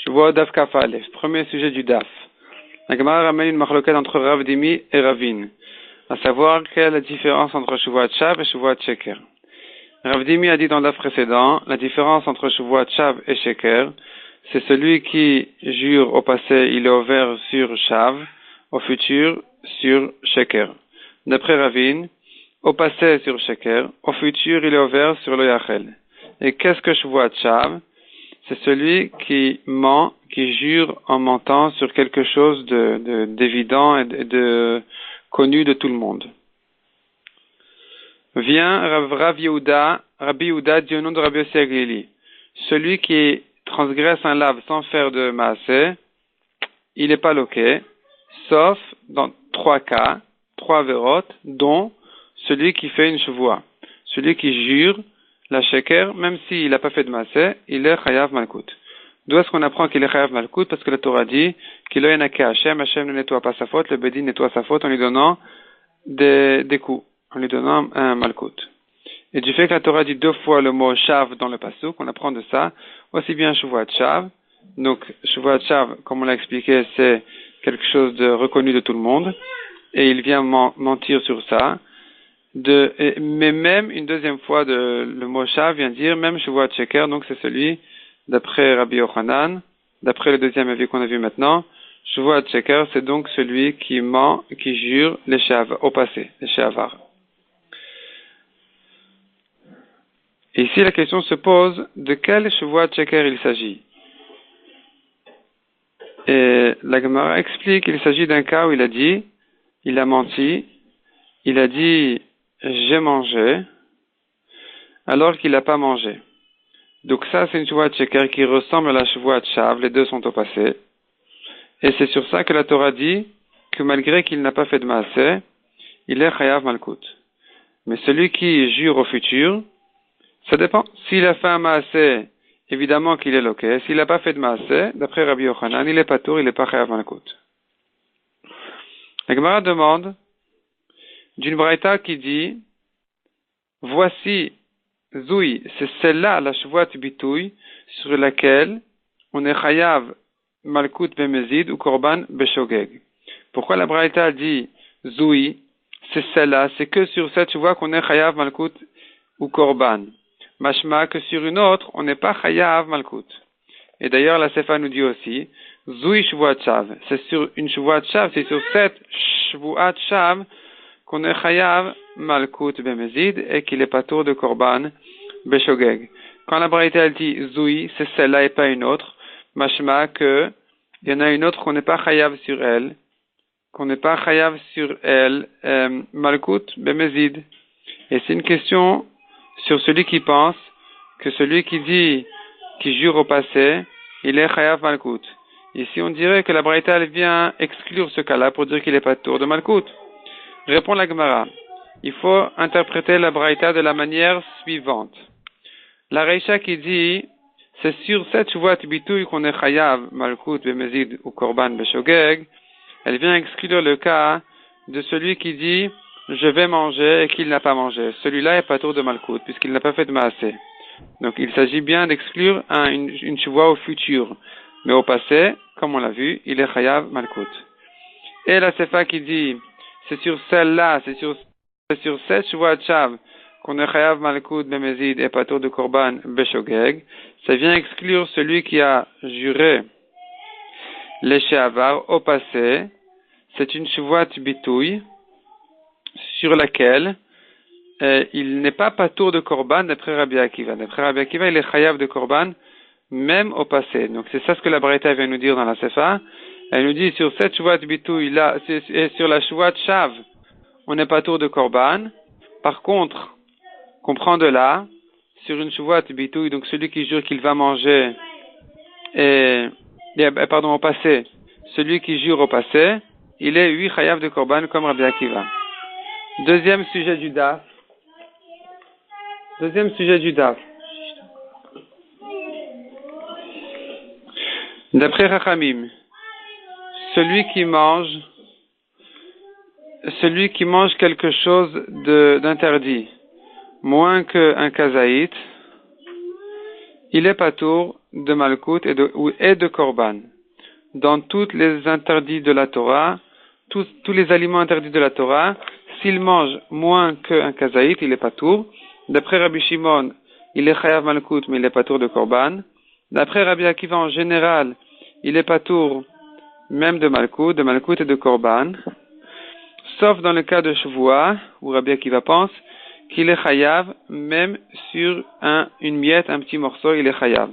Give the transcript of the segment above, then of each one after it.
Je vois Daf Kaf Aleph, premier sujet du Daf. La Gemara ramène une marloquette entre Rav Dimi et Ravin, à savoir quelle est la différence entre Shuvuat Shav et Shuvuat Sheker. Rav Dimi a dit dans le Daf précédent, la différence entre Shuvuat Shav et Sheker, c'est celui qui jure au passé, il est ouvert sur Shav, au futur sur Sheker. D'après Ravin, au passé sur Sheker, au futur il est ouvert sur le Yachel. Et qu'est-ce que Shuvuat Shav? C'est celui qui ment, qui jure en mentant sur quelque chose d'évident et de connu de tout le monde. Vient Rabbi Yehuda dit au nom de Rabbi Yossi Aglili. Celui qui transgresse un lave sans faire de maaseh, il n'est pas loqué, sauf dans 3 cas, 3 vérotes, dont celui qui fait une chevoie. Celui qui jure la sheker, même s'il n'a pas fait de maaseh, il est chayav malkout. D'où est-ce qu'on apprend qu'il est chayav malkout? Parce que la Torah dit qu'il est naké Hashem, Hashem ne nettoie pas sa faute, le Bedin nettoie sa faute en lui donnant des coups, en lui donnant un malkout. Et du fait que la Torah dit 2 fois le mot shav dans le pasuk, on apprend de ça, aussi bien Shuvuat Shav. Donc, Shuvuat Shav, comme on l'a expliqué, c'est quelque chose de reconnu de tout le monde, et il vient mentir sur ça. Mais même une deuxième fois le mot Shav vient dire même Shuvuat Sheker, donc c'est celui d'après Rabbi Yochanan, d'après le deuxième avis qu'on a vu maintenant. Shuvuat Sheker, c'est donc celui qui ment, qui jure les Shav au passé, les Shavar. Et ici la question se pose de quel Shuvuat Sheker il s'agit. Et la Gemara explique qu'il s'agit d'un cas où il a menti, il a dit j'ai mangé, alors qu'il n'a pas mangé. Donc ça, c'est une Shuvuat Sheker qui ressemble à la Shuvuat Shav, les deux sont au passé. Et c'est sur ça que la Torah dit que malgré qu'il n'a pas fait de maaseh, il est chayav malkout. Mais celui qui jure au futur, ça dépend. S'il a fait un maaseh, évidemment qu'il est loqué. S'il n'a pas fait de maaseh, d'après Rabbi Yochanan, il est pas tour, il n'est pas chayav malkout. La Gemara demande d'une braïta qui dit voici Zoui, c'est celle-là la Shuvuat Bitoui sur laquelle on est chayav malkout bemezid ou korban beshogeg. Pourquoi la braïta dit Zoui, c'est celle-là, c'est que sur cette Shuvuat qu'on est chayav malkout ou korban. Mashma que sur une autre, on n'est pas chayav malkout. Et d'ailleurs la Sefa nous dit aussi Zoui Shuvuat Shav, c'est sur une Shuvuat Shav, c'est sur cette Shuvuat Shav qu'on est chayav malkout bemezid et qu'il est pas tour de korban beshogeg. Quand la braïta dit Zoui, c'est celle-là et pas une autre, mashma que il y en a une autre qu'on n'est pas chayav sur elle, malkout bemezid. Et c'est une question sur celui qui pense que celui qui jure au passé, il est chayav malkout. Ici on dirait que la braïta elle vient exclure ce cas-là pour dire qu'il est pas tour de malkout. Répond la Gemara. Il faut interpréter la braïta de la manière suivante. La Reisha qui dit, c'est sur cette Shuvuat Bitoui qu'on est chayav, malkout, bemezid ou korban beshogeg, elle vient exclure le cas de celui qui dit, je vais manger et qu'il n'a pas mangé. Celui-là est pas tour de malkout, puisqu'il n'a pas fait de maaseh. Donc il s'agit bien d'exclure une Shuvuat au futur. Mais au passé, comme on l'a vu, il est chayav malkout. Et la Sefa qui dit, c'est sur celle-là, c'est sur cette Shuvuat Shav qu'on est chayav malkout bemezid et pas tour de korban beshogeg, ça vient exclure celui qui a juré les sheavar au passé. C'est une Shuvuat Bitoui sur laquelle il n'est pas tour de korban d'après Rabbi Akiva. D'après Rabbi Akiva, il est chayav de korban même au passé. Donc c'est ça ce que la braïta vient nous dire dans la Sefa. Elle nous dit sur cette Shuvuat Bitoui là, et sur la Shuvuat Shav, on n'est pas tour de korban. Par contre, qu'on prend de là, sur une Shuvuat Bitoui, donc celui qui jure qu'il va manger, au passé, celui qui jure au passé, il est oui chayav de korban comme Rabbi Akiva. Deuxième sujet du Daf. D'après Rachamim, celui qui mange quelque chose d'interdit, moins qu'un kazaït, il est patour de Malkout et de Korban. Dans tous les interdits de la Torah, tous les aliments interdits de la Torah, s'il mange moins qu'un kazaït, il est patour. D'après Rabbi Shimon, il est chayav Malkout, mais il est patour de Korban. D'après Rabbi Akiva, en général, il est patour même de Malkout et de Korban. Sauf dans le cas de Shavua, où Rabbi Akiva pense qu'il est chayav même sur une miette, un petit morceau, il est chayav.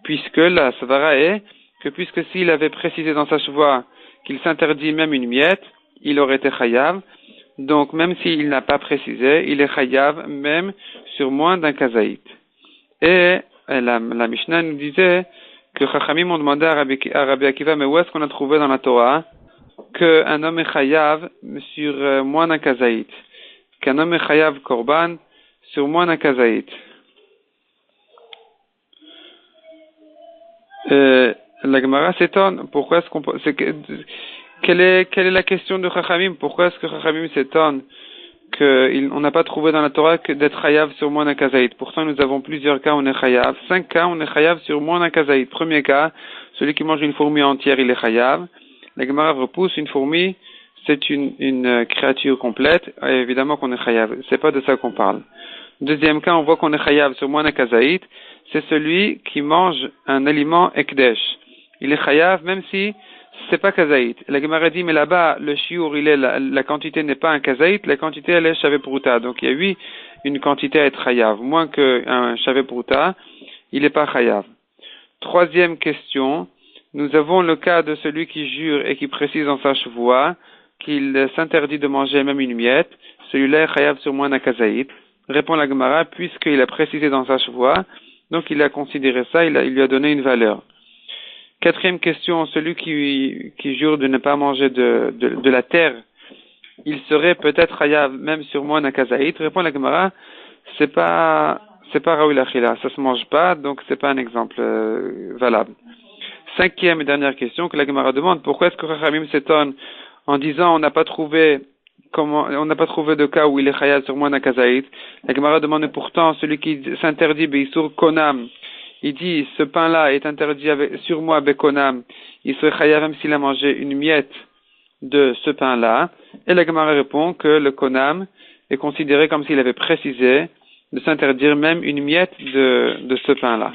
Puisque la savara est que puisque s'il avait précisé dans sa Shavua qu'il s'interdit même une miette, il aurait été chayav. Donc même s'il n'a pas précisé, il est chayav même sur moins d'un kazaït. Et la Mishnah nous disait que Chachamim ont demandé à Rabbi Akiva, mais où est-ce qu'on a trouvé dans la Torah qu'un homme est chayav sur moins d'un kazaït, qu'un homme est chayav korban sur moins d'un kazaït. La Gemara s'étonne. Pourquoi est-ce quelle est la question de Chachamim? Pourquoi est-ce que Chachamim s'étonne qu'on n'a pas trouvé dans la Torah que d'être chayav sur moins d'un kazaït? Pourtant, nous avons plusieurs cas où on est chayav. 5 cas, on est chayav sur moins d'un kazaït. Premier cas, celui qui mange une fourmi entière, il est chayav. La Gemara repousse une fourmi, c'est une créature complète. Et évidemment qu'on est chayav. C'est pas de ça qu'on parle. Deuxième cas, on voit qu'on est chayav sur moins d'un kazaït. C'est celui qui mange un aliment ekdesh. Il est chayav même si c'est pas kazaït. La Gemara dit, mais là-bas, le shiur, la quantité n'est pas un kazaït, la quantité, elle est shavé pruta. Donc, il y a une quantité à être chayav. Moins qu'un shavé pruta, il n'est pas chayav. Troisième question. Nous avons le cas de celui qui jure et qui précise dans sa chevoie qu'il s'interdit de manger même une miette. Celui-là est chayav sur moins d'un kazaït. Répond la Gemara, puisqu'il a précisé dans sa chevoie, donc il a considéré ça, il lui a donné une valeur. Quatrième question, celui qui jure de ne pas manger de la terre, il serait peut-être chayav même sur moins d'un kazaït. Répond la Gemara, c'est pas raoul achila, ça se mange pas, donc c'est pas un exemple valable. Cinquième et dernière question que la Gemara demande, pourquoi est-ce que Chachamim s'étonne en disant on n'a pas trouvé de cas où il est chayav sur moins d'un kazaït. La Gemara demande pourtant celui qui s'interdit beisur konam. Il dit, ce pain-là est interdit sur moi, bekonam. Il serait chayav même s'il a mangé une miette de ce pain-là. Et la Gemara répond que le konam est considéré comme s'il avait précisé de s'interdire même une miette de ce pain-là.